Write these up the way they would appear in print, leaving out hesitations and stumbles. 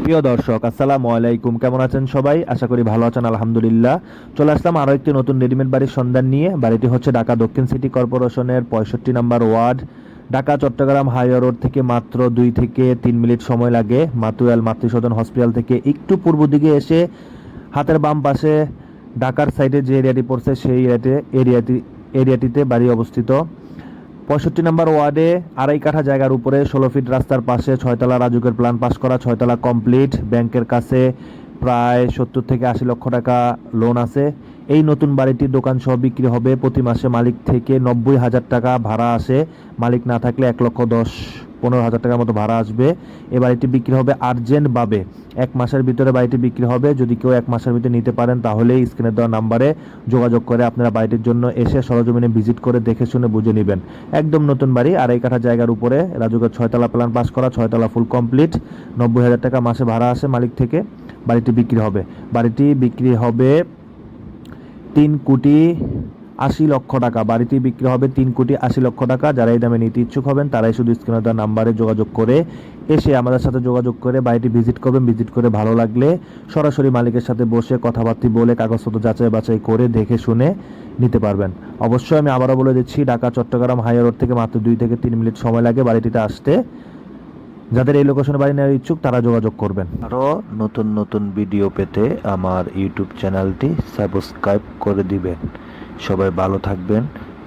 প্রিয় দর্শক, আসসালামু আলাইকুম। কেমন আছেন সবাই? আশা করি ভালো আছেন, আলহামদুলিল্লাহ। চলে আসলাম আরও একটি নতুন রেডিমেড বাড়ির সন্ধান নিয়ে। বাড়িটি হচ্ছে ঢাকা দক্ষিণ সিটি কর্পোরেশনের 65 নম্বর ward, Dhaka Chittagong highway road থেকে মাত্র 2 থেকে 3 মিনিট সময় লাগে। মাতুয়াল মাতৃসদন হসপিটাল থেকে একটু পূর্ব দিকে এসে হাতের বাম পাশে ঢাকার সাইডে যে এরিয়াটি পড়ছে সেই এরিয়াটিতে বাড়ি অবস্থিত। 65 নম্বর ওয়ার্ডে 2.5 কাঠা জায়গার উপরে 16 ফিট রাস্তার পাশে 6 তলা রাজুকের প্ল্যান পাস করা, 6 তলা কমপ্লিট। ব্যাংকের কাছে প্রায় 70 থেকে 80 লক্ষ টাকা লোন আছে। এই নতুন বাড়িটির দোকান সহ বিক্রি হবে। প্রতি মাসে মালিক থেকে 90,000 টাকা ভাড়া আসে। মালিক না থাকলে 1,10,15,000 টাকার মতো ভাড়া আসবে। এই বাড়িটি বিক্রি হবে আর্জেন্টভাবে। 1 মাসের ভিতরে বাড়িটি বিক্রি হবে। যদি কেউ 1 মাসের ভিতরে নিতে পারেন তাহলে স্ক্রিনে দেওয়া নাম্বারে যোগাযোগ করে আপনারা বাড়িটির জন্য এসে সরজমিনে ভিজিট করে দেখে শুনে বুঝে নেবেন। একদম নতুন বাড়ি, 2.5 কাঠা জায়গার উপরে, রাজুকের 6 তলা প্ল্যান পাস করা, 6 তলা ফুল কমপ্লিট। 90,000 টাকা মাসে ভাড়া আসে মালিক থেকে। বাড়িটি বিক্রি হবে। বাড়িটি বিক্রি হবে 3,80,00,000 টাকা। বাড়িটি বিক্রি হবে 3,80,00,000 টাকা। যারা এই দামে নিতে ইচ্ছুক হবেন তারাই শুধু স্ক্রিনে দেওয়া নাম্বারে যোগাযোগ করে এসে আমাদের সাথে যোগাযোগ করে বাড়িটি ভিজিট করবেন। ভিজিট করে ভালো লাগলে সরাসরি মালিকের সাথে বসে কথাবার্তা বলে কাগজপত্র যাচাই বাছাই করে দেখে শুনে নিতে পারবেন। অবশ্যই আমি আবারও বলে দিচ্ছি, ঢাকা চট্টগ্রাম হাইওয়ে রোড থেকে মাত্র 2 থেকে 3 মিনিট সময় লাগে বাড়িটিতে আসতে। যাদের এই লোকেশনে বাড়ি নেওয়ার ইচ্ছুক তারা যোগাযোগ করবেন। আরও নতুন নতুন ভিডিও পেতে আমার ইউটিউব চ্যানেলটি সাবস্ক্রাইব করে দিবেন। সবাই ভালো থাকবেন,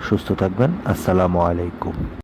সুস্থ থাকবেন। আসসালামু আলাইকুম।